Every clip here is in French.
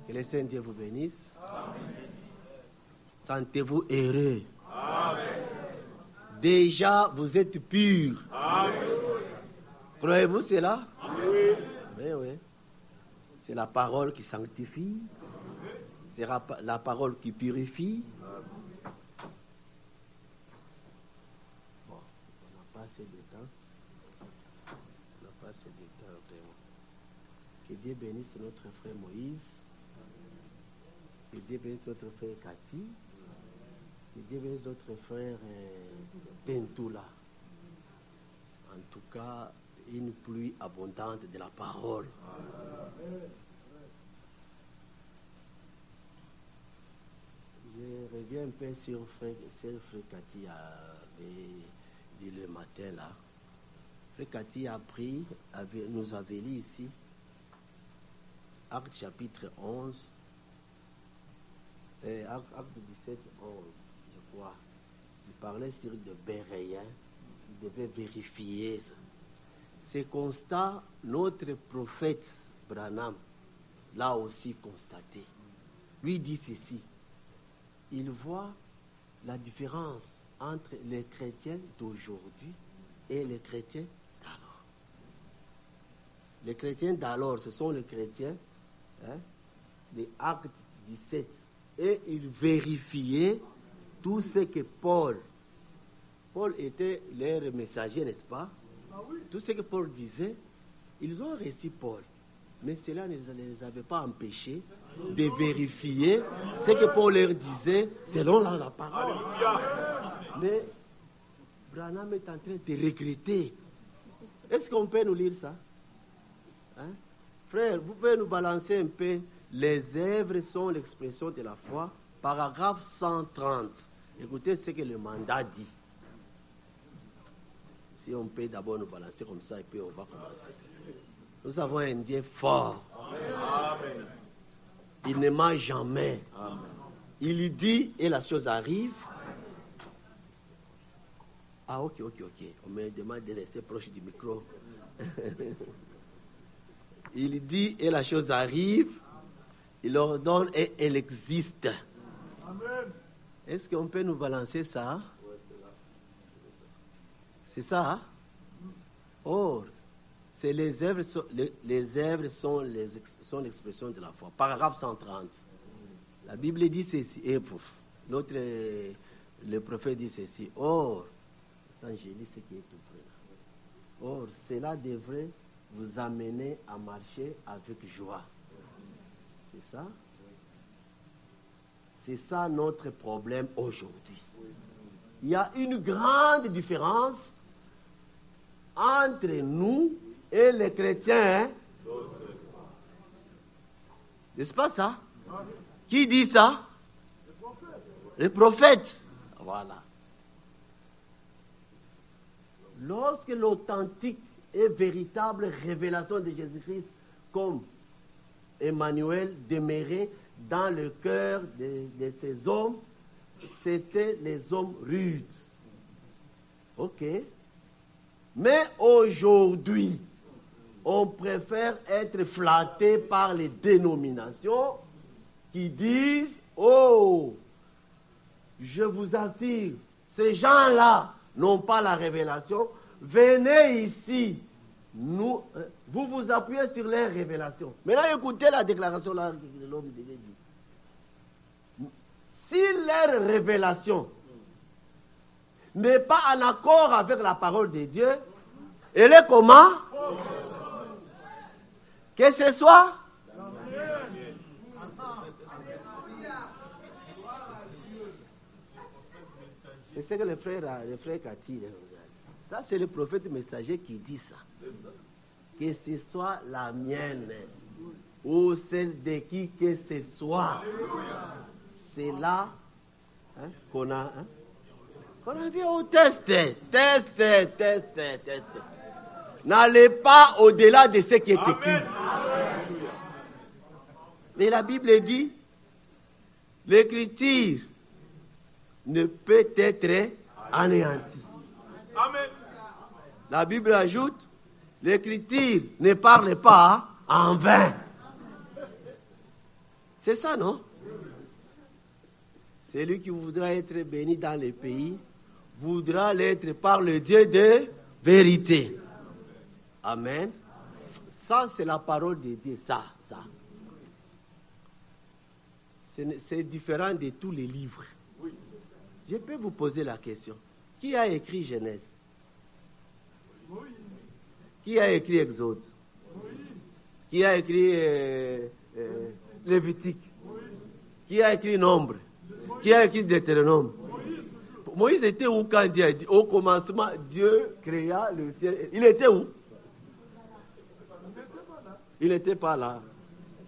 Que le Saint-Dieu vous bénisse. Amen. Sentez-vous heureux. Amen. Déjà, vous êtes purs. Amen. Croyez-vous cela? Oui. Oui, oui. C'est la parole qui sanctifie. C'est la parole qui purifie. Bon, on n'a pas assez de temps. On n'a pas assez de temps, vraiment. Que Dieu bénisse notre frère Moïse. Que Dieu bénisse notre frère Cathy. Que Dieu bénisse notre frère Tentoula. En tout cas, une pluie abondante de la parole. Je reviens un peu sur frère Cathy avait dit le matin là. Frère Cathy a pris, nous avait lu ici, Acte chapitre 11, Acte 17, 11, je crois. Il parlait sur de Béréens, il devait vérifier ça. Ces constats, notre prophète Branham l'a aussi constaté. Lui dit ceci. Il voit la différence entre les chrétiens d'aujourd'hui et les chrétiens d'alors. Les chrétiens d'alors, ce sont les chrétiens des Actes 17. Et il vérifiait tout ce que Paul était leur messager, n'est-ce pas? Tout ce que Paul disait, ils ont reçu Paul. Mais cela ne les avait pas empêchés de vérifier ce que Paul leur disait selon la parole. Mais Branham est en train de regretter. Est-ce qu'on peut nous lire ça? Frère, vous pouvez nous balancer un peu. Les œuvres sont l'expression de la foi. Paragraphe 130. Écoutez ce que le mandat dit. Si on peut d'abord nous balancer comme ça et puis on va commencer. Nous avons un Dieu fort. Amen. Il ne ment jamais. Amen. Il dit et la chose arrive. Ah, ok. On me demande de rester proche du micro. Il dit et la chose arrive. Il ordonne et elle existe. Amen. Est-ce qu'on peut nous balancer ça? C'est ça? Hein? Or, c'est les œuvres sont l'expression de la foi. Paragraphe 130. La Bible dit ceci. Et pouf. Le prophète dit ceci. Or, attends, j'ai lu ce qui est tout près là. Or, cela devrait vous amener à marcher avec joie. C'est ça? C'est ça notre problème aujourd'hui. Il y a une grande différence entre nous et les chrétiens. N'est-ce pas ça? Qui dit ça? Le prophète. Voilà. Lorsque l'authentique et véritable révélation de Jésus-Christ, comme Emmanuel, demeurait dans le cœur de ces hommes, c'était les hommes rudes. Ok. Mais aujourd'hui, on préfère être flatté par les dénominations qui disent, oh, je vous assure, ces gens-là n'ont pas la révélation. Venez ici. Vous vous appuyez sur les révélations. Maintenant, écoutez la déclaration là que l'homme devait dire. Si leur révélation n'est pas en accord avec la parole de Dieu, elle est comment? Que ce soit c'est ce que le frère Cathy. Ça, c'est le prophète messager qui dit ça. Que ce soit la mienne ou celle de qui que ce soit. C'est là qu'on a vu au test. N'allez pas au-delà de ce qui est écrit. Mais la Bible dit, l'écriture ne peut être anéantie. Amen. La Bible ajoute, l'écriture ne parle pas en vain. C'est ça, non? Celui qui voudra être béni dans les pays voudra l'être par le Dieu de vérité. Amen. Ça, c'est la parole de Dieu. Ça. C'est différent de tous les livres. Je peux vous poser la question. Qui a écrit Genèse? Qui a écrit Exode? Qui a écrit Lévitique? Qui a écrit Nombre? Qui a écrit Deutéronome? Moïse était où quand Dieu a dit, au commencement, Dieu créa le ciel? Il était où? Il n'était pas là.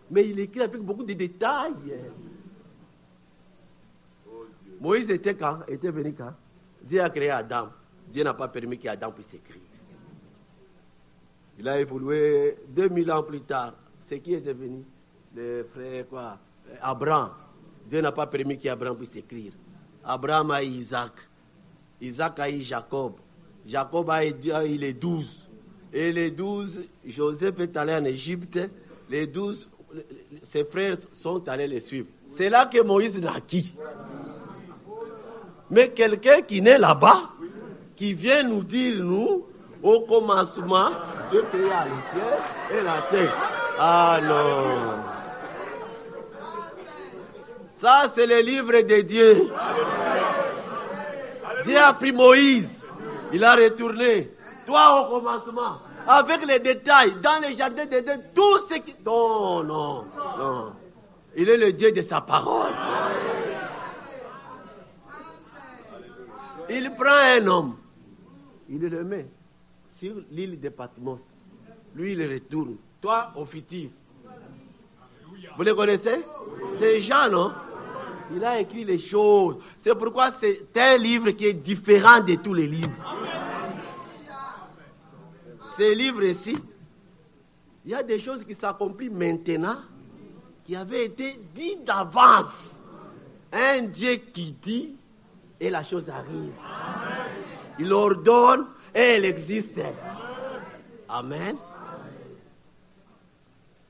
Mais il écrit avec beaucoup de détails. Moïse était quand? Était venu quand? Dieu a créé Adam. Dieu n'a pas permis qu'Adam puisse écrire. Il a évolué 2000 ans plus tard. C'est qui est devenu? Le frère quoi? Abraham. Dieu n'a pas permis qu'Abraham puisse écrire. Abraham a eu Isaac. Isaac a eu Jacob. Jacob a eu les 12. Et les 12, Joseph est allé en Égypte. Les 12, ses frères sont allés les suivre. C'est là que Moïse naquit. Mais quelqu'un qui naît là-bas, qui vient nous dire, nous, au commencement, Dieu créa le ciel et la terre. Ah non. Ça, c'est le livre de Dieu. Dieu a pris Moïse. Il a retourné. Toi, au commencement, avec les détails, dans les jardins de Dieu, tout ce qui... Non. Il est le Dieu de sa parole. Il prend un homme. Il le met sur l'île de Patmos. Lui, il retourne. Toi, au futur. Vous les connaissez? C'est Jean, non? Il a écrit les choses. C'est pourquoi c'est un livre qui est différent de tous les livres. Ces livres-ci, il y a des choses qui s'accomplissent maintenant, qui avaient été dites d'avance. Un Dieu qui dit, et la chose arrive. Il ordonne, et elle existe. Amen.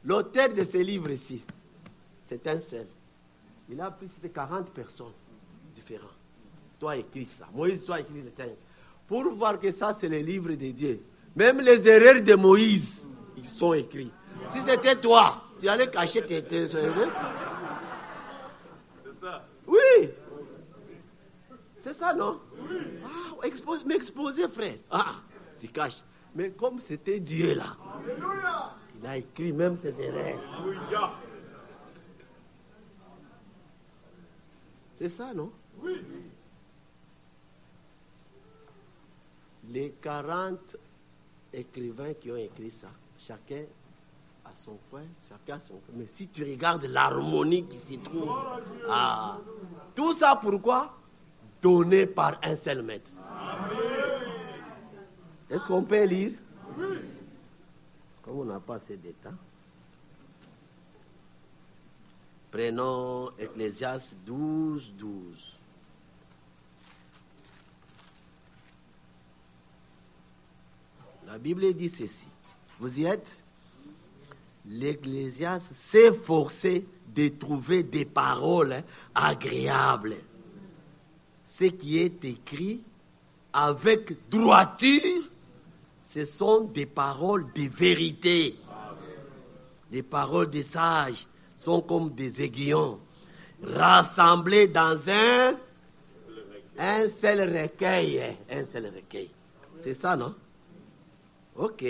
L'auteur de ces livres-ci, c'est un seul. Il a pris 40 personnes différentes. Toi, écris ça. Moïse, toi, écris les 5. Pour voir que ça, c'est les livres de Dieu. Même les erreurs de Moïse, ils sont écrits. Si c'était toi, tu allais cacher tes erreurs. C'est ça. Oui. C'est ça, non? Ah, m'exposer, frère. Ah, tu caches. Mais comme c'était Dieu là, il a écrit même ses erreurs. C'est ça, non? Oui. Les 40 écrivains qui ont écrit ça, chacun a son coin, chacun a son coin. Mais si tu regardes l'harmonie qui s'y trouve, tout ça pourquoi? Donné par un seul maître. Est-ce qu'on peut lire? Oui. Comme on n'a pas assez de temps. Prenons Ecclésiaste 12. La Bible dit ceci. Vous y êtes? L'Ecclésiaste s'est forcé de trouver des paroles agréables. Ce qui est écrit avec droiture, ce sont des paroles de vérité. Les paroles des sages sont comme des aiguillons, rassemblés dans un seul recueil. Un seul recueil. C'est ça, non? Ok.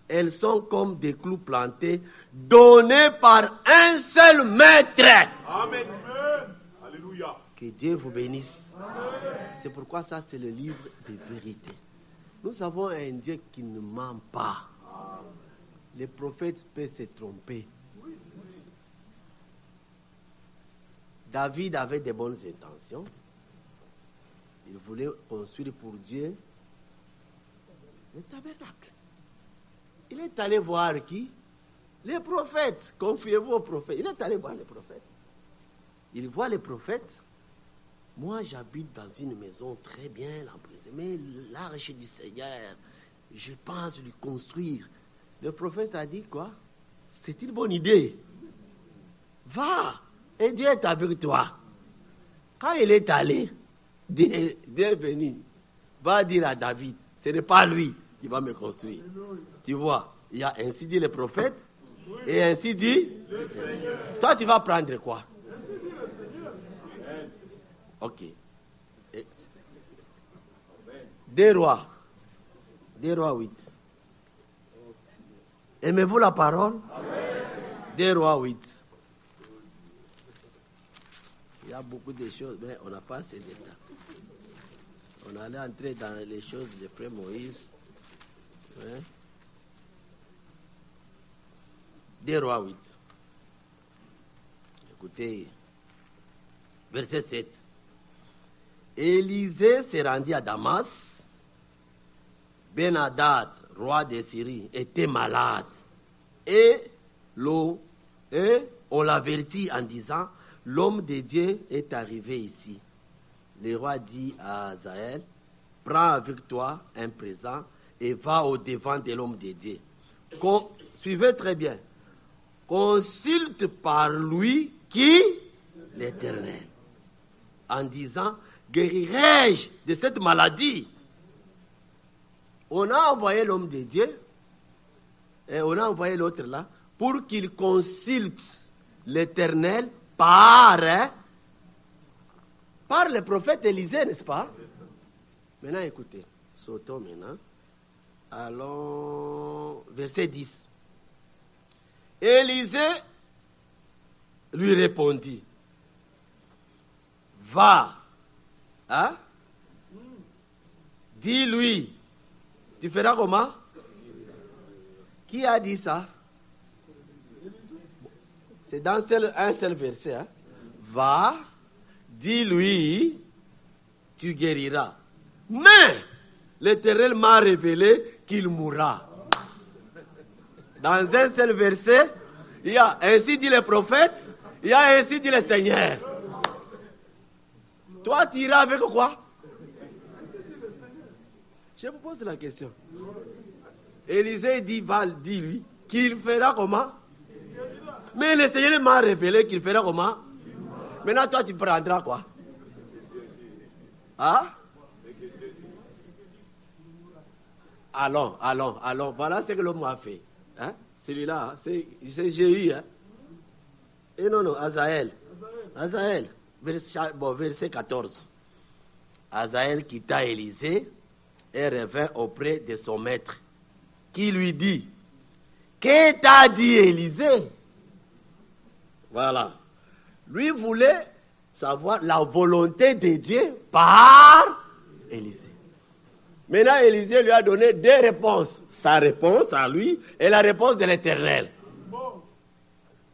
Elles sont comme des clous plantés, donnés par un seul maître. Amen. Alléluia. Que Dieu vous bénisse. C'est pourquoi ça, c'est le livre de vérité. Nous avons un Dieu qui ne ment pas. Les prophètes peuvent se tromper. David avait de bonnes intentions. Il voulait construire pour Dieu le tabernacle. Il est allé voir qui? Les prophètes. Confiez-vous aux prophètes. Il est allé voir les prophètes. Il voit les prophètes. Moi, j'habite dans une maison très bien emprisonnée, mais l'arche du Seigneur, je pense lui construire. Le prophète a dit quoi? C'est une bonne idée. Va, et Dieu est avec toi. Quand il est allé, Dieu est venu. Va dire à David, ce n'est pas lui qui va me construire. Tu vois, il y a ainsi dit le prophète, et ainsi dit le Seigneur. Toi, tu vas prendre quoi? Ok. Des rois 8. Aimez-vous la parole? Des rois 8. Il y a beaucoup de choses, mais on n'a pas assez de temps. On allait entrer dans les choses de frère Moïse. Hein? Des rois 8. Écoutez, verset 7. Élisée s'est rendu à Damas. Ben-Hadad, roi de Syrie, était malade. Et on l'avertit en disant, l'homme de Dieu est arrivé ici. Le roi dit à Hazaël, prends avec toi un présent et va au-devant de l'homme de Dieu. Suivez très bien. Consulte par lui qui? L'Éternel. En disant, guérirai-je de cette maladie? On a envoyé l'homme de Dieu, et on a envoyé l'autre là, pour qu'il consulte l'Éternel par le prophète Élisée, n'est-ce pas? Maintenant, écoutez, sautons maintenant. Allons, verset 10. Élisée lui répondit, va, hein? Dis-lui, tu feras comment? Qui a dit ça? C'est dans un seul verset. Hein? Va, dis-lui, tu guériras. Mais l'Éternel m'a révélé qu'il mourra. Dans un seul verset, il y a ainsi dit le prophète, il y a ainsi dit le Seigneur. Toi, tu iras avec quoi? Je vous pose la question. Élisée dit, dis-lui, qu'il fera comment? Mais le Seigneur m'a révélé qu'il fera comment? Maintenant, toi, tu prendras quoi? Hein? Allons. Voilà ce que l'homme a fait. Hein? Celui-là, c'est Jéhu. Hein? Et non, Hazaël. Verset 14. Hazaël quitta Élisée et revint auprès de son maître, qui lui dit, que t'a dit Élisée? Voilà. Lui voulait savoir la volonté de Dieu par Élisée. Maintenant, Élisée lui a donné deux réponses. Sa réponse à lui et la réponse de l'Éternel.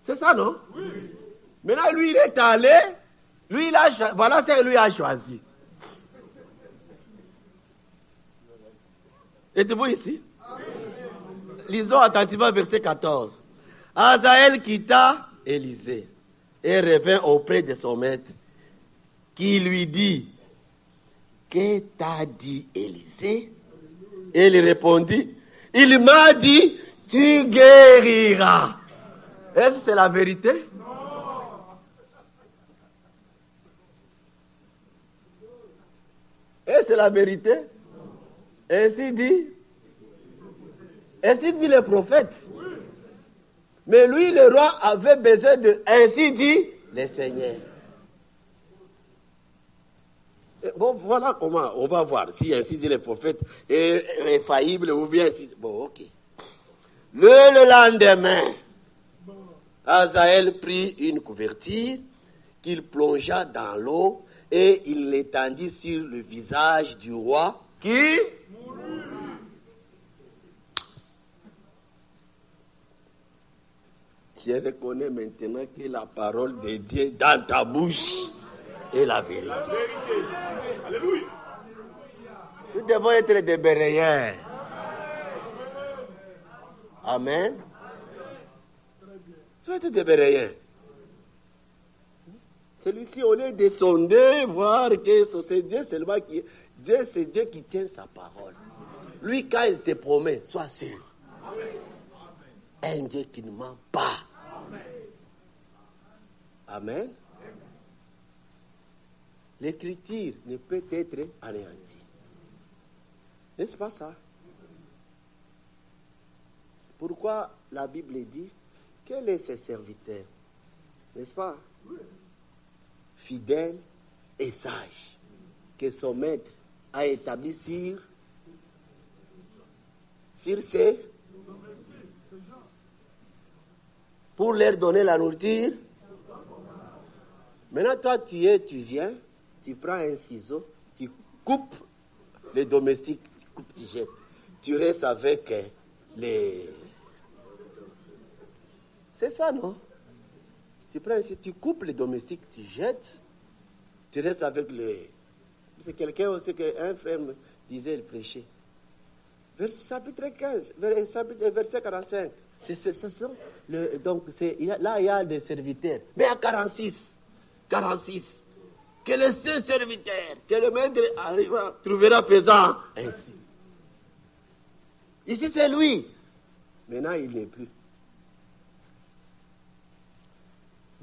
C'est ça, non? Oui. Maintenant, lui, il est allé. Voilà ce que lui a choisi. Êtes-vous ici? Lisons attentivement verset 14. Hazaël quitta Élisée et revint auprès de son maître, qui lui dit, que t'a dit Élisée? Et il répondit, il m'a dit, tu guériras. Est-ce que c'est la vérité? Est-ce que c'est la vérité? Ainsi dit le prophète. Mais lui, le roi, avait besoin de ainsi dit le Seigneur. Bon, voilà comment on va voir si ainsi dit le prophète est infaillible ou bien si. Bon, ok. Le lendemain, Hazaël prit une couverture qu'il plongea dans l'eau et il l'étendit sur le visage du roi qui mourut. Je reconnais maintenant que la parole de Dieu dans ta bouche est la vérité. Alléluia. Nous devons être des Béréens. Amen. Tu vas être des Béréens. Celui-ci, on est descendu, voir que c'est Dieu seulement qui... Dieu, c'est Dieu qui tient sa parole. Lui, quand il te promet, sois sûr. Un Dieu qui ne ment pas. Amen. L'écriture ne peut être anéantie. N'est-ce pas ça? Pourquoi la Bible dit quel est ses serviteurs? N'est-ce pas? Fidèle et sage, que son maître a établi sur ses... pour leur donner la nourriture. Maintenant, toi, tu viens, tu prends un ciseau, tu coupes les domestiques, tu coupes, tu jettes. Tu restes avec les... C'est ça, non? Tu prends ici, tu coupes les domestiques, tu jettes, tu restes avec les... C'est quelqu'un aussi, un frère me disait, il prêchait. Chapitre 15, verset 45. Donc, là, il y a des serviteurs. Mais à 46, que le seul serviteur, que le maître trouvera faisant ainsi. Ici, c'est lui. Maintenant, il n'est plus.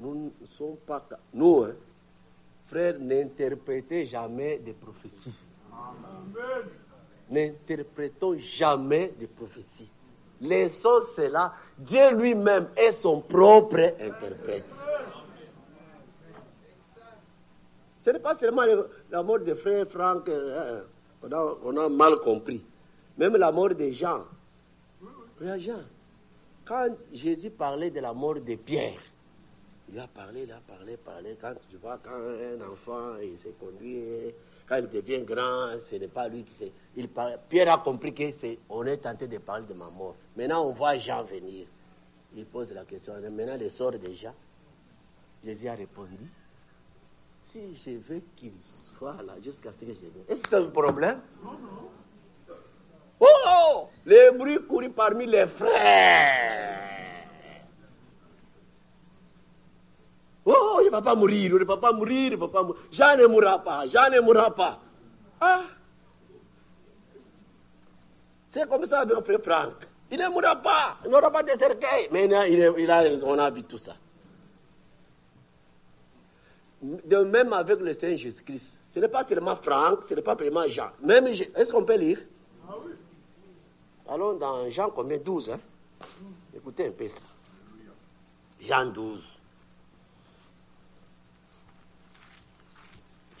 Nous ne sommes pas... Nous, frères, n'interprétez jamais des prophéties. Amen. N'interprétons jamais des prophéties. Laissons cela. Dieu lui-même est son propre interprète. Ce n'est pas seulement la mort de frère Franck, on a mal compris. Même la mort de Jean. Quand Jésus parlait de la mort de Pierre, il a parlé. Quand tu vois, quand un enfant il s'est conduit, quand il devient grand, ce n'est pas lui qui sait. Pierre a compris qu'on est tenté de parler de ma mort. Maintenant, on voit Jean venir. Il pose la question. Maintenant, le sort de Jean. Jésus a répondu, si je veux qu'il soit là jusqu'à ce que je vienne. Est-ce que c'est un problème? Non. Oh! Les bruits courent parmi les frères. Oh, il ne va pas mourir. Jean ne mourra pas. Ah! C'est comme ça avec frère Franck. Il ne mourra pas. Il n'aura pas de cercueil. Mais on a vu tout ça. De même avec le Seigneur Jésus-Christ. Ce n'est pas seulement Franck, ce n'est pas seulement Jean. Même, est-ce qu'on peut lire? Ah oui. Allons dans Jean combien? 12, hein? Écoutez un peu ça. Jean 12.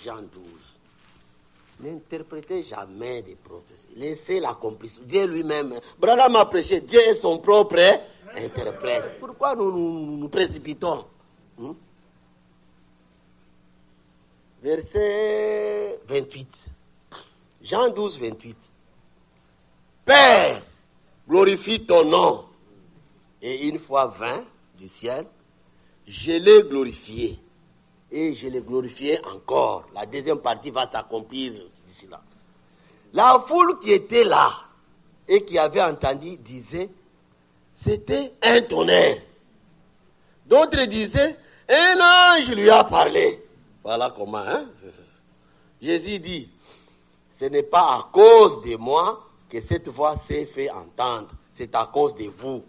Jean 12. N'interprétez jamais des prophéties. Laissez l'accomplissement. Dieu lui-même. Branham a prêché. Dieu est son propre interprète. Pourquoi nous précipitons? Verset 28. Jean 12, 28. Père, glorifie ton nom. Et une fois 20 du ciel, je l'ai glorifié. Et je l'ai glorifié encore. La deuxième partie va s'accomplir d'ici là. La foule qui était là et qui avait entendu disait, c'était un tonnerre. D'autres disaient, un ange lui a parlé. Voilà comment, hein? Jésus dit, ce n'est pas à cause de moi que cette voix s'est fait entendre. C'est à cause de vous.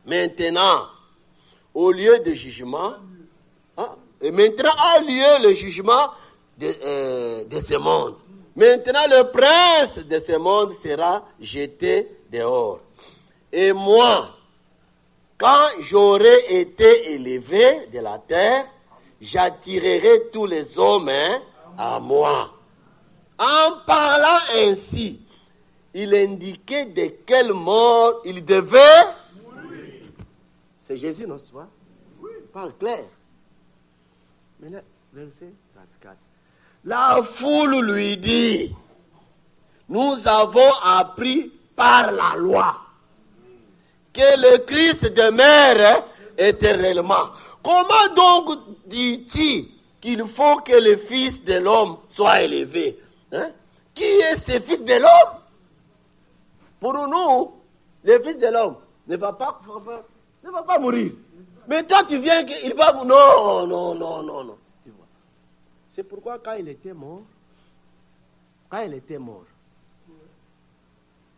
Maintenant, au lieu de jugement, et maintenant a lieu le jugement de ce monde. Maintenant, le prince de ce monde sera jeté dehors. Et moi, quand j'aurai été élevé de la terre, j'attirerai tous les hommes à moi. En parlant ainsi, il indiquait de quelle mort il devait mourir. C'est Jésus, non, c'est vrai? Oui. Il parle clair. Maintenant, verset 34. La foule lui dit, nous avons appris par la loi que le Christ demeure éternellement. Comment donc dis-tu qu'il faut que le Fils de l'homme soit élevé? Qui est ce Fils de l'homme? Pour nous, le Fils de l'homme ne va pas mourir. Mais toi, tu viens qu'il va mourir. Non. Tu vois. C'est pourquoi quand il était mort,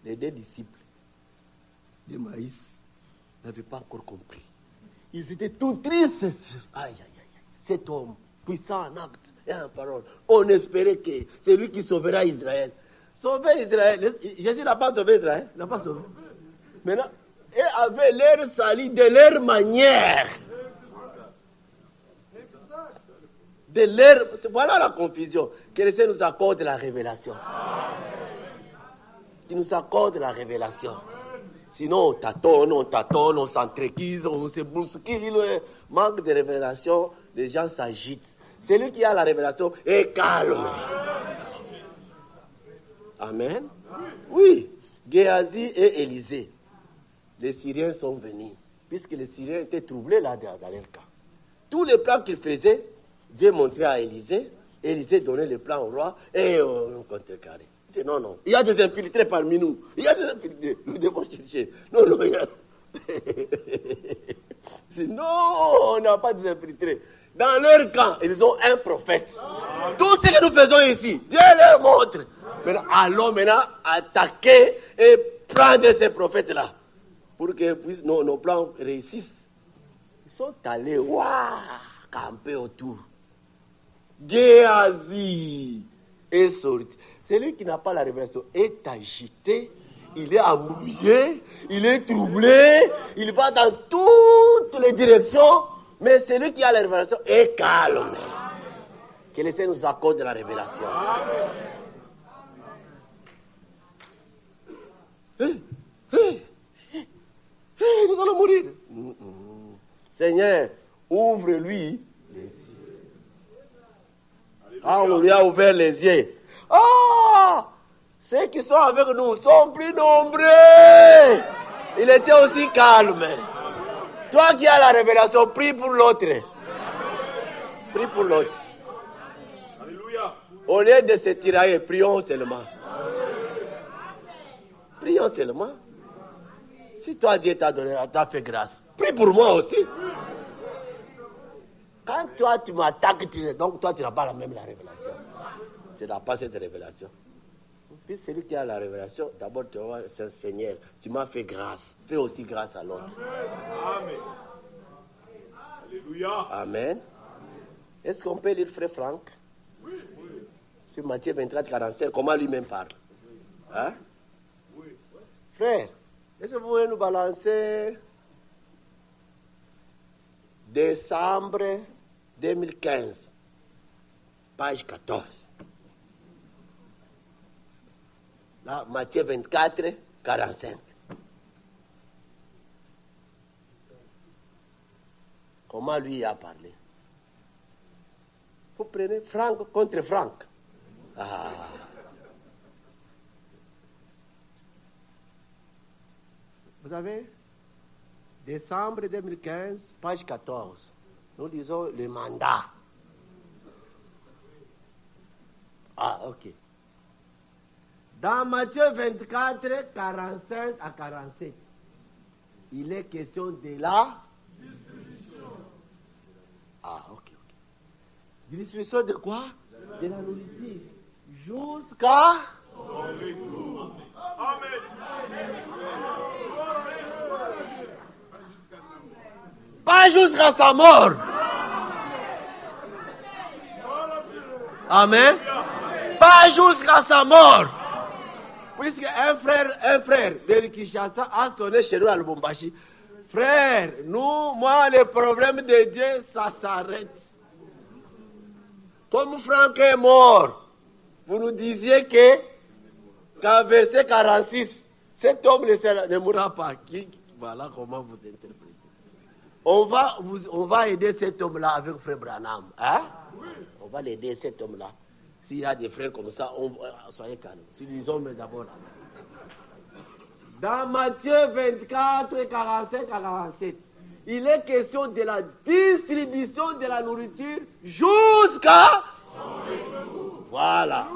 les deux disciples de Maïs n'avaient pas encore compris. Ils étaient tout tristes. Aïe. cet homme, puissant en acte et en parole. On espérait que c'est lui qui sauvera Israël. Sauver Israël. Jésus n'a pas sauvé Israël. Il n'a pas sauvé. Maintenant, et avait l'air sali de leur manière. Voilà la confusion. Que le Seigneur nous accorde la révélation. Qu'il nous accorde la révélation. Sinon, on tâtonne, on s'entrequise, on se bouscule. Manque de révélation, les gens s'agitent. Celui qui a la révélation est calme. Amen. Oui. Géasi et Élisée. Les Syriens sont venus. Puisque les Syriens étaient troublés là dans leur cas. Tous les plans qu'ils faisaient, Dieu montrait à Élisée. Élisée donnait le plan au roi et on contrecarrait. Il dit non. Il y a des infiltrés parmi nous. Il y a des infiltrés. Nous devons chercher. Non, il y a. Non, on n'a pas des infiltrés. Dans leur camp, ils ont un prophète. Tout ce que nous faisons ici, Dieu leur montre. Maintenant, allons attaquer et prendre ces prophètes-là. Pour que nos plans réussissent. Ils sont allés, camper autour. Géasi est sorti. Celui qui n'a pas la révélation est agité, il est embrouillé, il est troublé, il va dans toutes les directions, mais celui qui a la révélation est calme. Que le Seigneur nous accorde la révélation. Nous allons mourir. Seigneur, ouvre-lui les yeux. On lui a ouvert les yeux. Ceux qui sont avec nous sont plus nombreux. Il était aussi calme. Toi qui as la révélation, prie pour l'autre. Prie pour l'autre. Alléluia. Au lieu de se tirailler, prions seulement. Prions seulement. Si toi, Dieu t'a donné, t'a fait grâce, prie pour moi aussi. Quand toi, tu m'attaques, donc toi, tu n'as pas la même la révélation. Tu n'as pas cette révélation. Puis celui qui a la révélation, d'abord, tu vas dire, Seigneur, tu m'as fait grâce. Fais aussi grâce à l'autre. Amen. Alléluia. Amen. Est-ce qu'on peut lire Frère Franck? Oui. Sur Matthieu 24, 45, comment lui-même parle? Hein? Oui. Frère, est-ce que vous pouvez nous balancer décembre 2015, page 14. Là, Matthieu 24, 45. Comment lui a parlé? Vous prenez Franck contre Franck. Vous avez décembre 2015, page 14. Nous disons le mandat. Ok. Dans Matthieu 24, 45 à 47, il est question de la distribution. Ok. Distribution de quoi? De la nourriture. Jusqu'à son retour. Amen. Pas jusqu'à sa mort. Amen. Pas jusqu'à sa mort. Puisque un frère de Kinshasa a sonné chez nous à Lubumbashi. Frère, moi, le problème de Dieu, ça s'arrête. Comme Franck est mort, vous nous disiez qu'à verset 46, cet homme ne mourra pas. Voilà comment vous interprétez. On va aider cet homme-là avec Frère Branham. Hein? Oui. On va l'aider, cet homme-là. S'il y a des frères comme ça, soyez calmes. Si les hommes d'abord. Dans Matthieu 24, 45 à 47, il est question de la distribution de la nourriture jusqu'à... Voilà.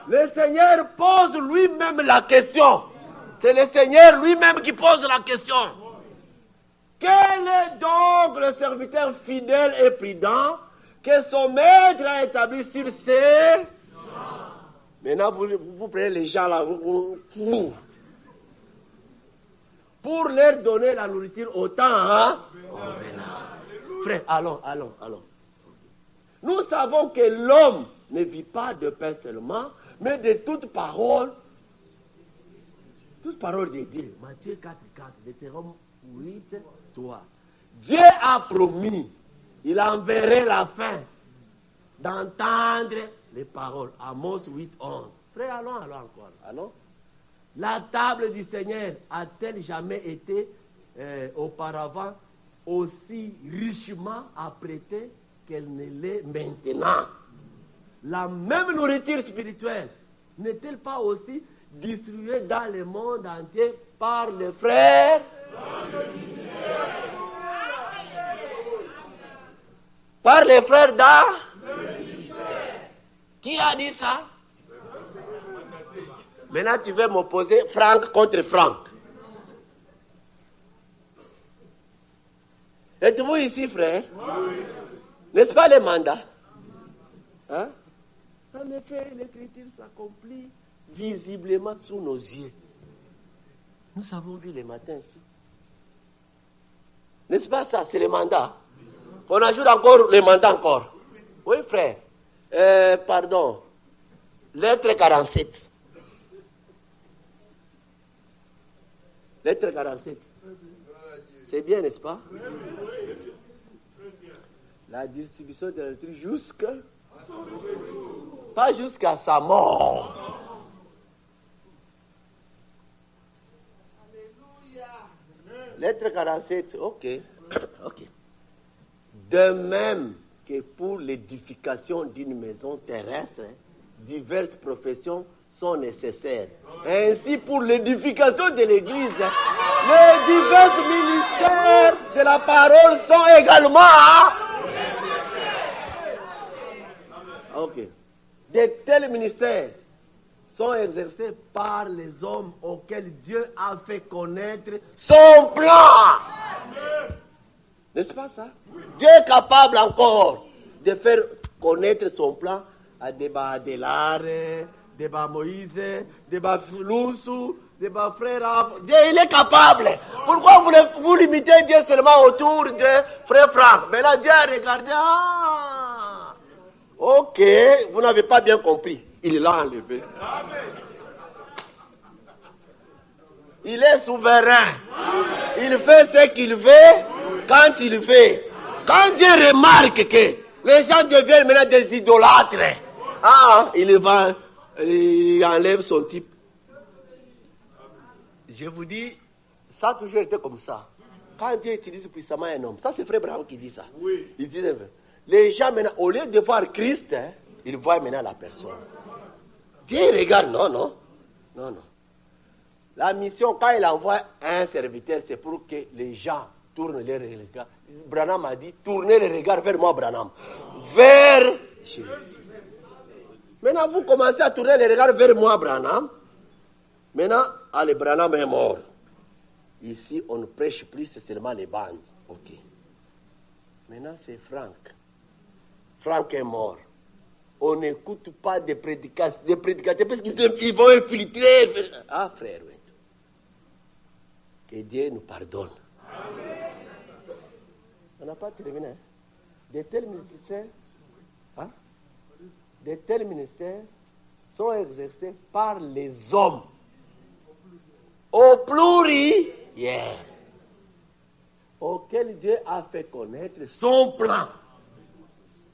Le Seigneur pose lui-même la question. C'est le Seigneur lui-même qui pose la question. Quel est donc le serviteur fidèle et prudent que son maître a établi sur ses gens? Maintenant, vous prenez les gens là, pour leur donner la nourriture au temps. Frère, allons. Nous savons que l'homme ne vit pas de pain seulement, mais de toute parole de Dieu. Matthieu 4, 4, Deutéronome 8, 3. Dieu a promis, il enverrait la fin d'entendre les paroles. Amos 8, 11. Frère, allons encore. Allons. La table du Seigneur a-t-elle jamais été auparavant aussi richement apprêtée qu'elle ne l'est maintenant? La même nourriture spirituelle n'est-elle pas aussi distribuée dans le monde entier par les frères? Par les frères Qui a dit ça? Maintenant, tu veux m'opposer Franck contre Franck. Êtes-vous ici, frère? Oui. N'est-ce pas les mandats? Hein? En effet, l'écriture s'accomplit visiblement sous nos yeux. Nous avons vu les matins ici. N'est-ce pas ça? C'est les mandats. On ajoute encore les mandats encore. Oui, frère. Pardon. Lettre 47. Lettre 47. C'est bien, n'est-ce pas? La distribution de l'électricité pas jusqu'à sa mort. Lettre 47, ok. Ok. De même que pour l'édification d'une maison terrestre, diverses professions sont nécessaires. Ainsi, pour l'édification de l'Église, les divers ministères de la parole sont également nécessaires. Ok. De tels ministères sont exercés par les hommes auxquels Dieu a fait connaître son plan. N'est-ce pas ça? Dieu est capable encore de faire connaître son plan à Débat Adelare, Débat Moïse, Débat Loussou, Débat Frère. Dieu, il est capable. Pourquoi vous limitez Dieu seulement autour de Frère Franck? Maintenant, Dieu a regardé. Ah, ok, vous n'avez pas bien compris. Il l'a enlevé. Il est souverain. Il fait ce qu'il veut quand il fait. Quand Dieu remarque que les gens deviennent maintenant des idolâtres, il enlève son type. Je vous dis, ça a toujours été comme ça. Quand Dieu utilise puissamment un homme, ça c'est Frère Abraham qui dit ça. Oui. Il dit, les gens maintenant, au lieu de voir Christ, ils voient maintenant la personne. Dieu regarde, non. La mission, quand il envoie un serviteur, c'est pour que les gens tournent les regards. Branham a dit, tournez les regards vers moi, Branham. Vers Jésus. Maintenant, vous commencez à tourner les regards vers moi, Branham. Maintenant, allez, Branham est mort. Ici, on ne prêche plus, c'est seulement les bandes. Ok. Maintenant, c'est Franck. Franck est mort. On n'écoute pas des prédicateurs parce qu'ils vont infiltrer. Ah, frère, oui. Que Dieu nous pardonne. Amen. On n'a pas terminé. De tels ministères sont exercés par les hommes. Au pluriel. Auquel Dieu a fait connaître son plan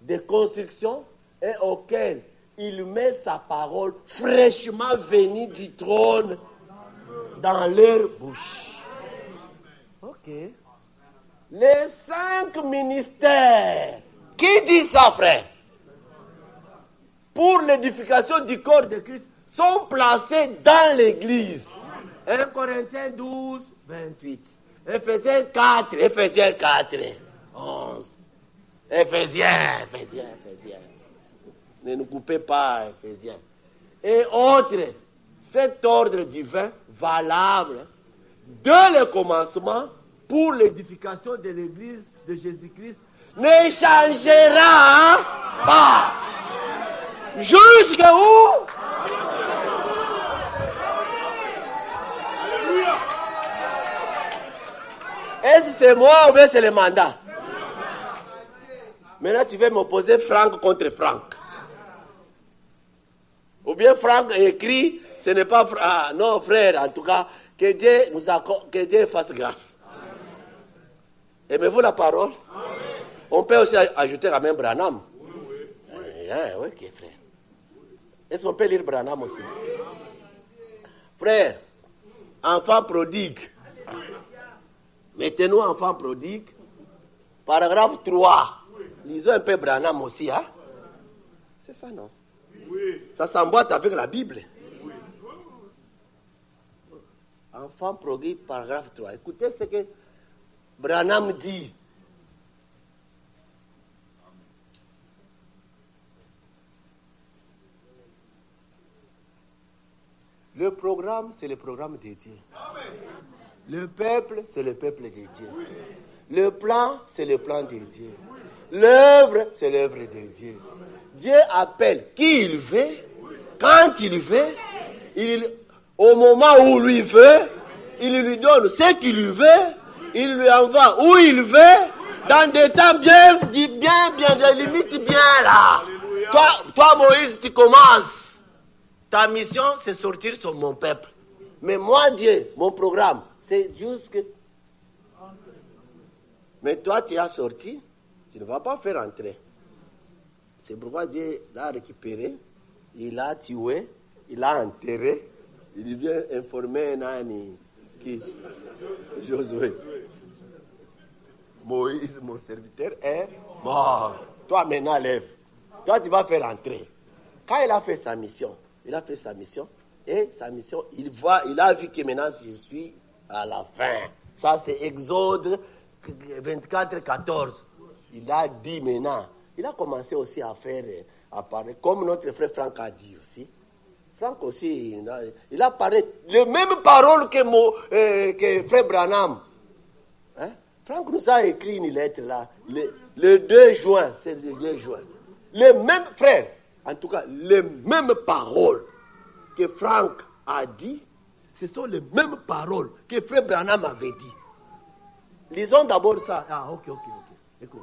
de construction et auquel il met sa parole fraîchement venue du trône dans leur bouche. Ok. Les 5 ministères. Qui dit ça, frère? Pour l'édification du corps de Christ, sont placés dans l'église. 1 Corinthiens 12, 28. Éphésiens 4, 11. Éphésiens. Ne nous coupez pas, Éphésiens. Et autres, cet ordre divin valable dès le commencement pour l'édification de l'église de Jésus-Christ ne changera pas. Jusqu'à où? Est-ce que c'est moi ou bien c'est le mandat? Maintenant, tu veux m'opposer Franck contre Franck. Ou bien Franck écrit, ce n'est pas... Ah, non, frère, en tout cas, que Dieu fasse grâce. Aimez-vous la parole? On peut aussi ajouter la même Branham. Oui, ok, frère. Est-ce qu'on peut lire Branham aussi? Frère, enfant prodigue. Mettez-nous enfant prodigue. Paragraphe 3. Lisons un peu Branham aussi, hein? C'est ça, non? Ça s'emboîte avec la Bible. Enfant prodigue, paragraphe 3. Écoutez ce que Branham dit. Le programme, c'est le programme de Dieu. Le peuple, c'est le peuple de Dieu. Le plan, c'est le plan de Dieu. L'œuvre, c'est l'œuvre de Dieu. Dieu appelle qui il veut, quand il veut, au moment où lui veut, il lui donne ce qu'il veut, il lui envoie où il veut, dans des temps bien, des limites bien là. Toi, Moïse, tu commences. Ta mission, c'est sortir sur mon peuple. Mais moi, Dieu, mon programme, c'est juste que... Mais toi, tu as sorti, tu ne vas pas faire entrer. C'est pourquoi Dieu l'a récupéré, il l'a tué, il l'a enterré, il vient informer Nani, qui Josué. Moïse, mon serviteur, est mort. Toi, maintenant, lève. Toi, tu vas faire entrer. Quand il a fait sa mission, et sa mission, il a vu que maintenant je suis à la fin. Ça, c'est Exode 24, 14. Il a dit maintenant, il a commencé aussi à faire, à parler, comme notre frère Franck a dit aussi. Franck aussi, il a parlé les mêmes paroles que frère Branham. Hein? Franck nous a écrit une lettre là, le 2 juin, c'est le 2 juin. Les mêmes frères. En tout cas, les mêmes paroles que Franck a dit, ce sont les mêmes paroles que frère Branham avait dit. Lisons d'abord ça. Ah, ok. Écoute.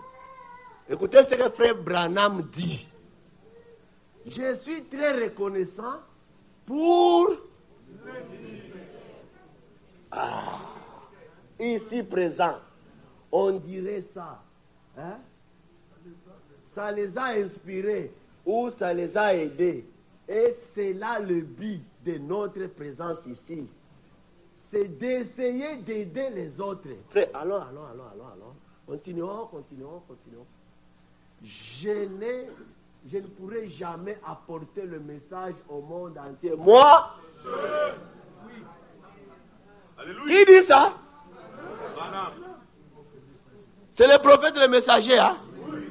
Écoutez ce que frère Branham dit. Je suis très reconnaissant pour... ici présent. On dirait ça. Hein? Ça les a inspirés. Ou ça les a aidés. Et c'est là le but de notre présence ici. C'est d'essayer d'aider les autres. Frère, allons. Continuons. Je ne pourrai jamais apporter le message au monde entier. Moi seul. Oui. Alléluia. Qui dit ça? C'est le prophète, le messager. Hein? Oui.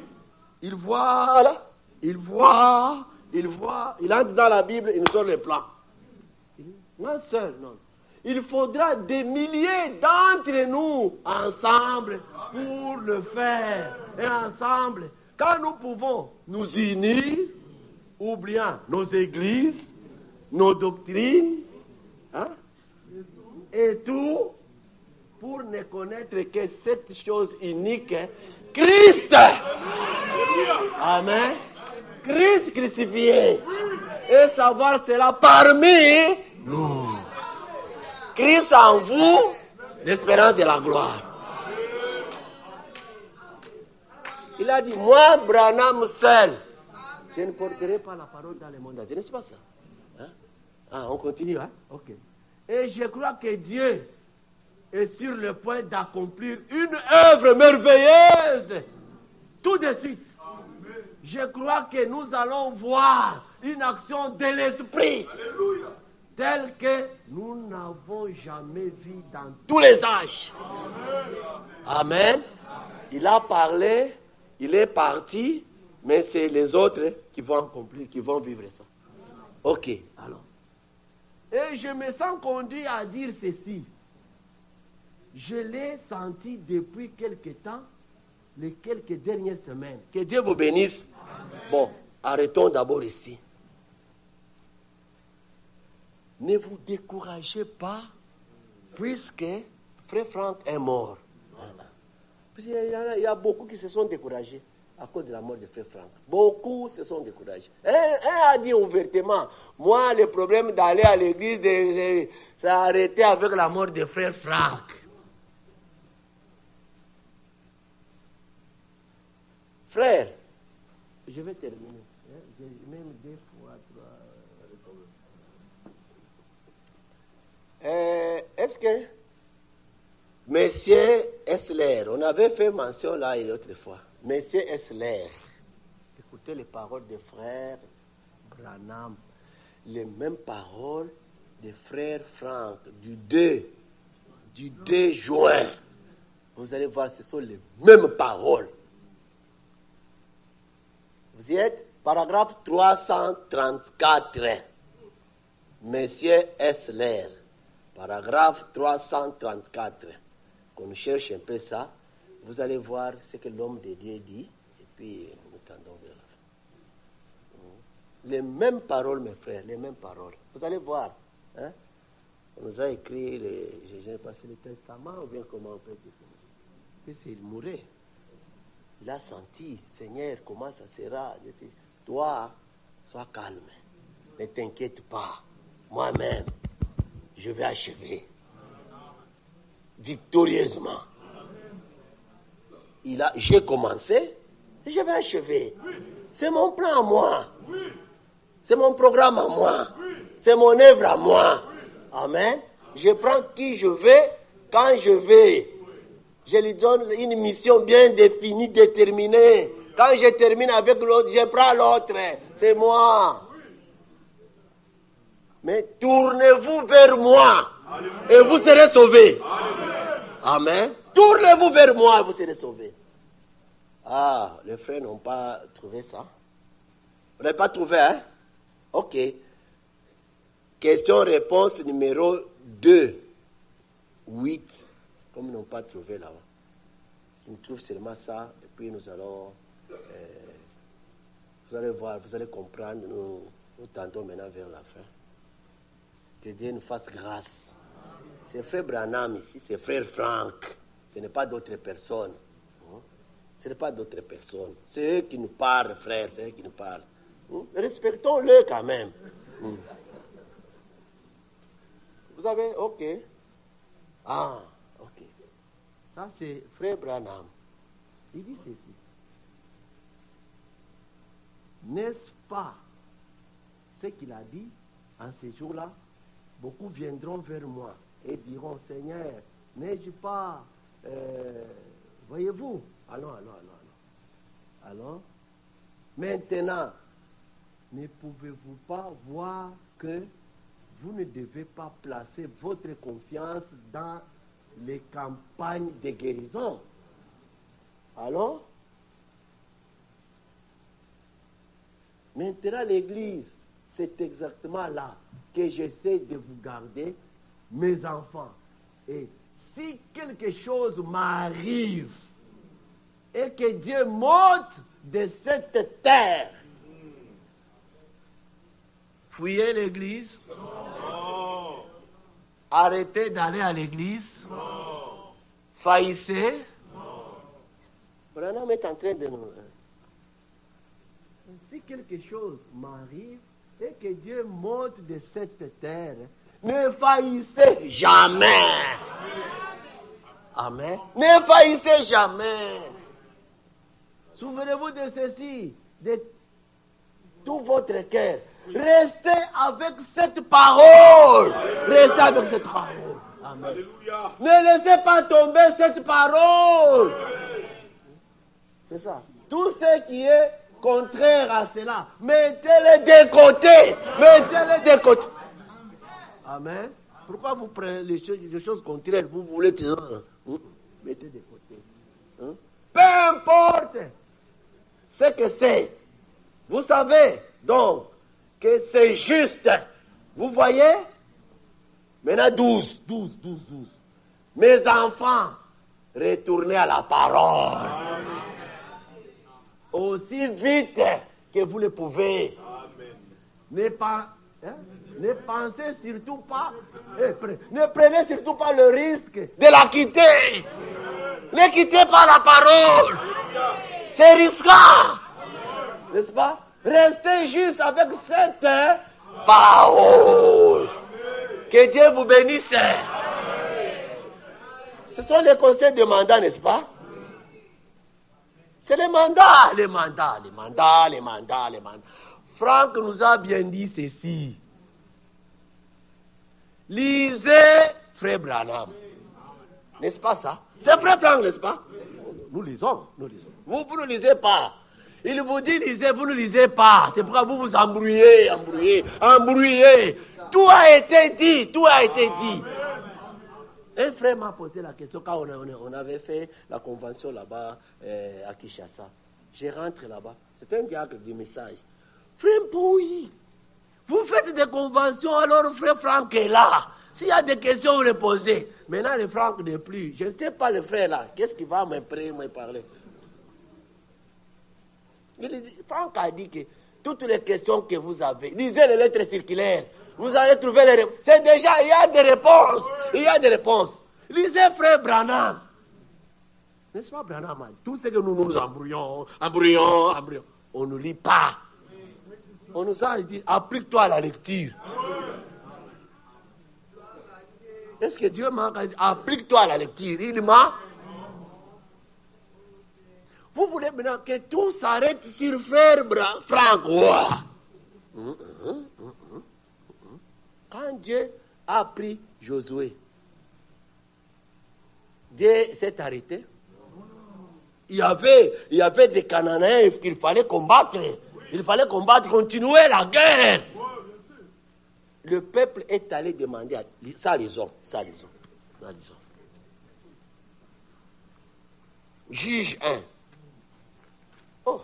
Il voit là. Il entre dans la Bible, il nous donne les plans. Non seul, non. Il faudra des milliers d'entre nous ensemble pour le faire. Et ensemble, quand nous pouvons nous unir, oubliant nos églises, nos doctrines, hein, et tout, pour ne connaître que cette chose unique, Christ. Amen. Christ crucifié. Et savoir cela parmi nous. Christ en vous, l'espérance de la gloire. Il a dit, moi, Branham seul, je ne porterai pas la parole dans le monde. N'est-ce pas ça? Hein? Ah, on continue, hein? Ok. Et je crois que Dieu est sur le point d'accomplir une œuvre merveilleuse. Tout de suite. Je crois que nous allons voir une action de l'esprit telle que nous n'avons jamais vue dans tous les âges. Amen. Il a parlé, il est parti, mais c'est les autres qui vont accomplir, qui vont vivre ça. Ok, alors. Et je me sens conduit à dire ceci. Je l'ai senti depuis quelque temps, les quelques dernières semaines. Que Dieu vous bénisse. Amen. Bon, arrêtons d'abord ici. Ne vous découragez pas, puisque frère Franck est mort. Il y a beaucoup qui se sont découragés. à cause de la mort de frère Franck. Beaucoup se sont découragés. Un a dit ouvertement, moi, le problème d'aller à l'église, ça a arrêté avec la mort de frère Franck. Frère, je vais terminer. J'ai même 2 fois 3. Est-ce que Monsieur Esler, on avait fait mention là une autre fois. Monsieur Esler, écoutez les paroles des frères Branham, les mêmes paroles des frères Franck du 2 juin. Vous allez voir, ce sont les mêmes paroles. Vous y êtes? Paragraphe 334. Monsieur Esler, paragraphe 334. Qu'on cherche un peu ça, vous allez voir ce que l'homme de Dieu dit, et puis nous tendons vers la fin. Les mêmes paroles, mes frères, les mêmes paroles. Vous allez voir. Hein? On nous a écrit, je n'ai pas le testament, ou bien comment on peut dire comme ça. Puis il mourait. Il a senti, Seigneur, comment ça sera? Je dis, toi, sois calme. Ne t'inquiète pas. Moi-même, je vais achever. Victorieusement. J'ai commencé, et je vais achever. C'est mon plan à moi. C'est mon programme à moi. C'est mon œuvre à moi. Amen. Je prends qui je veux, quand je veux. Je lui donne une mission bien définie, déterminée. Quand je termine avec l'autre, je prends l'autre. C'est moi. Mais tournez-vous vers moi et vous serez sauvés. Amen. Tournez-vous vers moi et vous serez sauvés. Ah, les frères n'ont pas trouvé ça. Vous n'avez pas trouvé, hein? Ok. Question-réponse numéro 2. 8. Comme ils n'ont pas trouvé là-bas. Ils trouvent seulement ça, et puis nous allons... vous allez voir, vous allez comprendre, nous tendons maintenant vers la fin. Que Dieu nous fasse grâce. C'est frère Branham ici, c'est frère Franck. Ce n'est pas d'autres personnes. Ce n'est pas d'autres personnes. C'est eux qui nous parlent, frère, c'est eux qui nous parlent. Respectons-le quand même. Vous avez... Ok. Ah, ok. Ça, c'est frère Branham. Il dit ceci. N'est-ce pas ce qu'il a dit en ces jours-là? Beaucoup viendront vers moi et diront, Seigneur, n'ai-je pas... voyez-vous? Allons. Maintenant, ne pouvez-vous pas voir que vous ne devez pas placer votre confiance dans les campagnes de guérison? Alors, maintenant l'Église, c'est exactement là que j'essaie de vous garder, mes enfants. Et si quelque chose m'arrive et que Dieu m'ôte de cette terre, fuyez l'Église. Non. Arrêtez d'aller à l'Église. Non. Faillissez. Branham est en train de nous... Si quelque chose m'arrive et que Dieu m'ôte de cette terre, ne faillissez jamais. Amen. Ne faillissez jamais. Souvenez-vous de ceci, de tout votre cœur. Restez avec cette parole. Restez avec cette parole. Amen. Alléluia. Ne laissez pas tomber cette parole. C'est ça. Tout ce qui est contraire à cela, mettez-les de côté. Mettez-les de côté. Amen. Pourquoi vous prenez les choses contraires? Vous voulez que... mettez de côté. Peu importe ce que c'est. Vous savez donc que c'est juste. Vous voyez? Maintenant 12. Mes enfants, retournez à la parole. Amen. Aussi vite que vous le pouvez. Amen. Ne pensez surtout pas, ne prenez surtout pas le risque de la quitter. Ne quittez pas la parole. C'est risquant. N'est-ce pas? Restez juste avec cette parole. Que Dieu vous bénisse. Ce sont les conseils de mandat, n'est-ce pas? C'est les mandats. Franck nous a bien dit ceci. Lisez Frère Branham. N'est-ce pas ça? C'est Frère Franck, n'est-ce pas? Nous lisons. Vous ne lisez pas. Il vous dit lisez, vous ne lisez pas. C'est pourquoi vous vous embrouillez. Tout a été dit. Un frère m'a posé la question quand on avait fait la convention là-bas à Kinshasa. Je rentre là-bas. C'est un diacre du message. Frère Pouy, vous faites des conventions, alors frère Franck est là. S'il y a des questions, vous les posez. Maintenant, le Franck n'est plus. Je ne sais pas le frère là. Qu'est-ce qu'il va me parler? Franck a dit que toutes les questions que vous avez, lisez les lettres circulaires. Vous allez trouver les réponses. C'est déjà, il y a des réponses. Lisez frère Branham. N'est-ce pas Branham? Tout ce que nous embrouillons. On ne lit pas. On nous a dit, applique-toi à la lecture. Est-ce que Dieu m'a dit, applique-toi à la lecture? Il m'a. Vous voulez maintenant que tout s'arrête sur frère Franck. Quand Dieu a pris Josué, Dieu s'est arrêté. Il y avait des Cananéens qu'il fallait combattre. Continuer la guerre. Le peuple est allé demander à... Ça, lisons. Juge 1. Oh,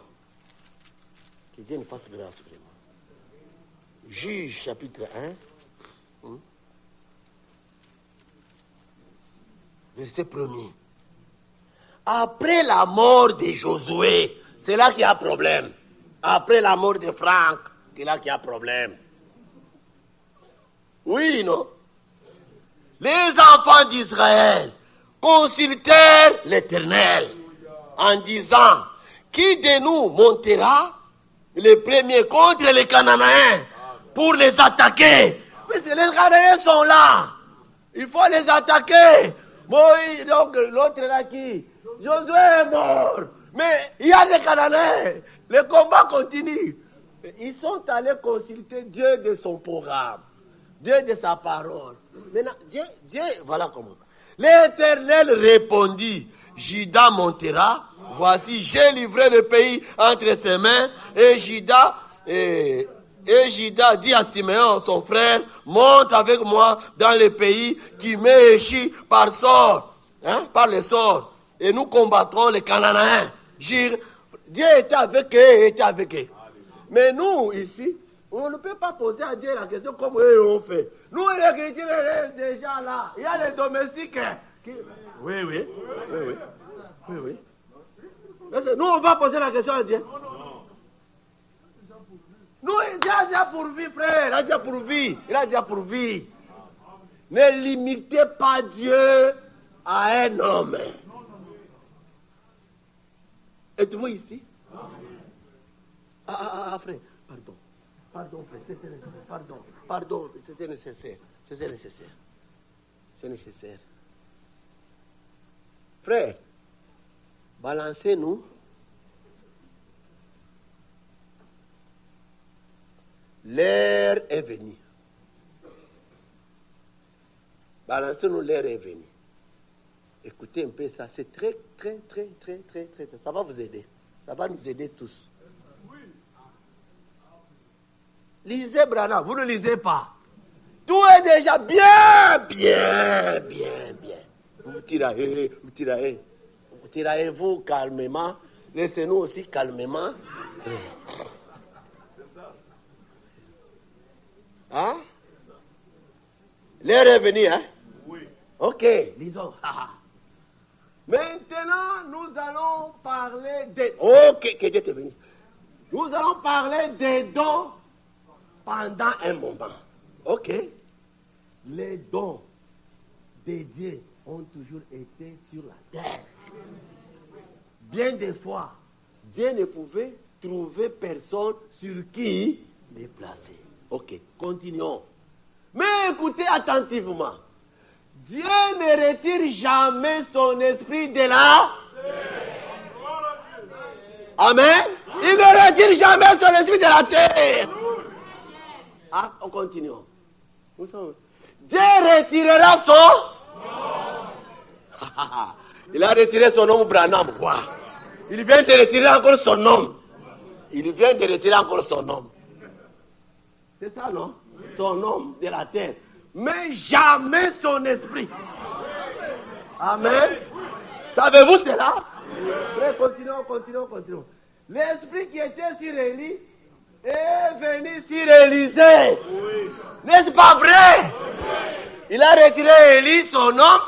que Dieu nous fasse grâce vraiment. Juge chapitre 1. Verset 1er. Après la mort de Josué, c'est là qu'il y a problème. Après la mort de Franck, c'est là qu'il y a problème. Oui, non? Les enfants d'Israël consultèrent l'Éternel en disant, qui de nous montera le premier contre les Cananéens pour les attaquer? Mais les Cananéens sont là. Il faut les attaquer. Moïse, donc l'autre là qui? Josué est mort. Mais il y a des Cananéens. Le combat continue. Ils sont allés consulter Dieu de son programme. Dieu de sa parole. Maintenant, Dieu, voilà comment. L'Éternel répondit, Judas montera. Voici, j'ai livré le pays entre ses mains. Et Judas dit à Siméon, son frère, monte avec moi dans le pays qui m'est échu par sort, par le sort. Et nous combattrons les Cananéens. Dieu était avec eux. Mais nous, ici, on ne peut pas poser à Dieu la question comme eux ont fait. Nous, les chrétiens, on est déjà là. Il y a les domestiques. Oui. Nous, on va poser la question à Dieu. Nous, Dieu a déjà pourvu, frère. Il a déjà pourvu. Ne limitez pas Dieu à un homme. Êtes-vous ici? Frère, pardon, frère, c'était nécessaire. Pardon, c'était nécessaire. C'est nécessaire. Frère, balancez-nous. L'heure est venue. Balancez-nous, l'heure est venue. Écoutez un peu ça, c'est très, ça va vous aider. Ça va nous aider tous. Lisez Branham, vous ne lisez pas. Tout est déjà bien. Vous tiraillez-vous calmement. Laissez-nous aussi calmement. Hein? L'heure est venue, hein? Oui. Ok, lisons. Maintenant, nous allons parler des... Ok, que Dieu te bénisse. Nous allons parler des dons pendant un moment. Ok? Les dons de Dieu ont toujours été sur la terre. Bien des fois, Dieu ne pouvait trouver personne sur qui les placer. Ok, continuons. Mais écoutez attentivement. Dieu ne retire jamais son esprit de là. Amen. Il ne retire jamais son esprit de la terre. Ah, on continue. Dieu retirera son. Il a retiré son nom Branham. Wow. Il vient de retirer encore son nom. Il vient de retirer encore son nom. C'est ça, non? Son nom de la terre. Mais jamais son esprit. Amen. Savez-vous cela? Après, continuons. L'esprit qui était sur Élie est venu sur Élisée. Oui. N'est-ce pas vrai? Oui. Il a retiré Élie, son nom,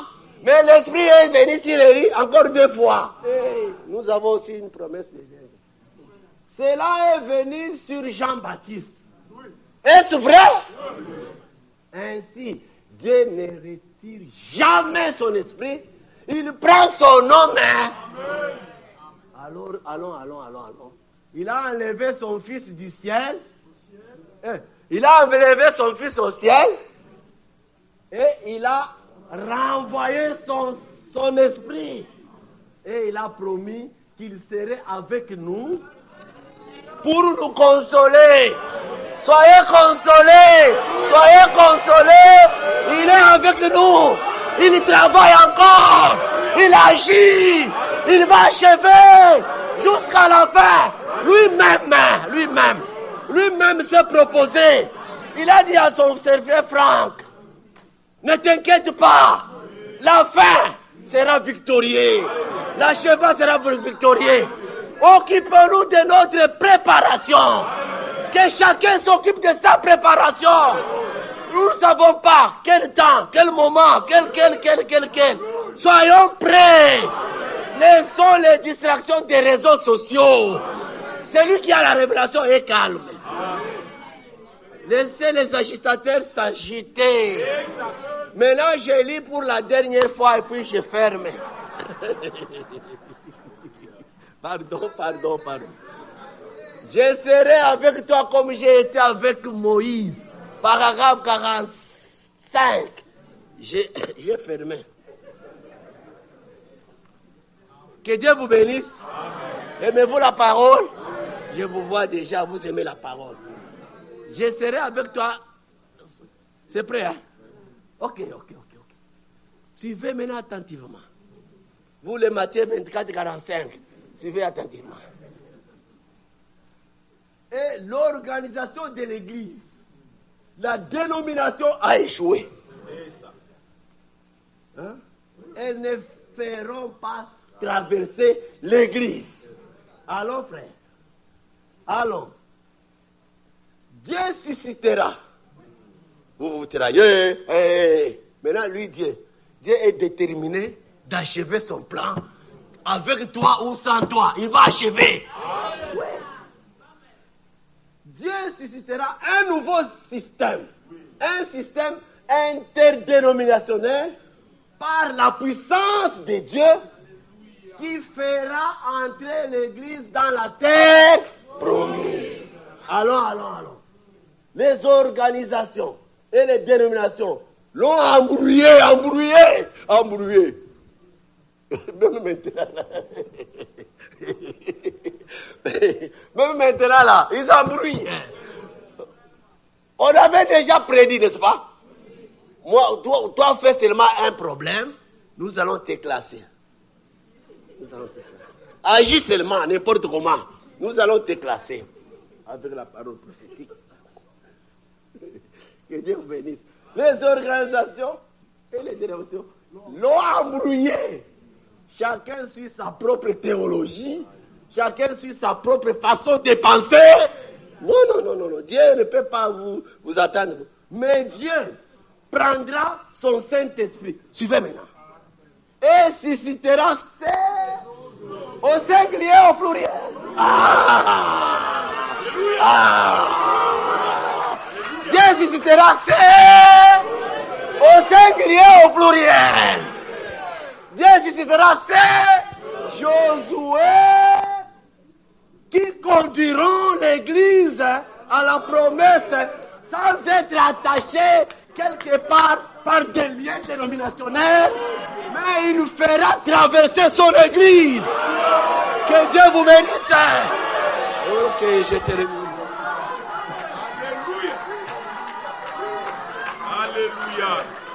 mais l'esprit est venu sur Élie encore 2 fois. Hey, nous avons aussi une promesse de Dieu. Cela est venu sur Jean-Baptiste. Oui. Est-ce vrai? Oui. Ainsi, Dieu ne retire jamais son esprit. Il prend son nom. Alors, allons. Il a enlevé son fils du ciel. Il a enlevé son fils au ciel. Et il a renvoyé son esprit. Et il a promis qu'il serait avec nous pour nous consoler. Soyez consolés. Il est avec nous. Il travaille encore. Il agit. Il va achever jusqu'à la fin. Lui-même s'est proposé. Il a dit à son serviteur Franck, ne t'inquiète pas. La fin sera victorieuse. L'achèvement sera victorieux. Occupons-nous de notre préparation. Que chacun s'occupe de sa préparation. Nous ne savons pas quel temps, quel moment, quel. Soyons prêts. Laissons les distractions des réseaux sociaux. Celui qui a la révélation est calme. Laissez les agitateurs s'agiter. Maintenant, je lis pour la dernière fois et puis je ferme. Pardon. Je serai avec toi comme j'ai été avec Moïse. Paragraphe 45. J'ai fermé. Que Dieu vous bénisse. Aimez-vous la parole? Je vous vois déjà, vous aimez la parole. Je serai avec toi. C'est prêt, hein? Ok. Suivez maintenant attentivement. Vous, les Matthieu 24, 45. Suivez attentivement. Et l'organisation de l'église, la dénomination a échoué. Hein? Elles ne feront pas traverser l'église. Allons, frère. Allons. Dieu suscitera. Vous travaillez. Maintenant, lui, Dieu est déterminé d'achever son plan. Avec toi ou sans toi, il va achever. Oui. Dieu suscitera un nouveau système. Un système interdénominationnel par la puissance de Dieu qui fera entrer l'église dans la terre promise. Allons. Les organisations et les dénominations l'ont embrouillé. Même maintenant là, ils embrouillent. On avait déjà prédit, n'est-ce pas? Moi, toi fais seulement un problème, nous allons te classer. Agis seulement, n'importe comment. Nous allons te classer avec la parole prophétique. Que Dieu vous bénisse. Les organisations et les dénominations l'ont embrouillé. Chacun suit sa propre théologie. Chacun suit sa propre façon de penser. Non. Dieu ne peut pas vous attendre. Mais Dieu prendra son Saint-Esprit. Suivez maintenant. Et suscitera au singulier au pluriel. Dieu suscitera au singulier au pluriel. Dieu suscitera Josué qui conduiront l'Église à la promesse sans être attachés quelque part par des liens dénominationnels, mais il nous fera traverser son Église. Que Dieu vous bénisse. Ok, je termine. Alléluia. Alléluia.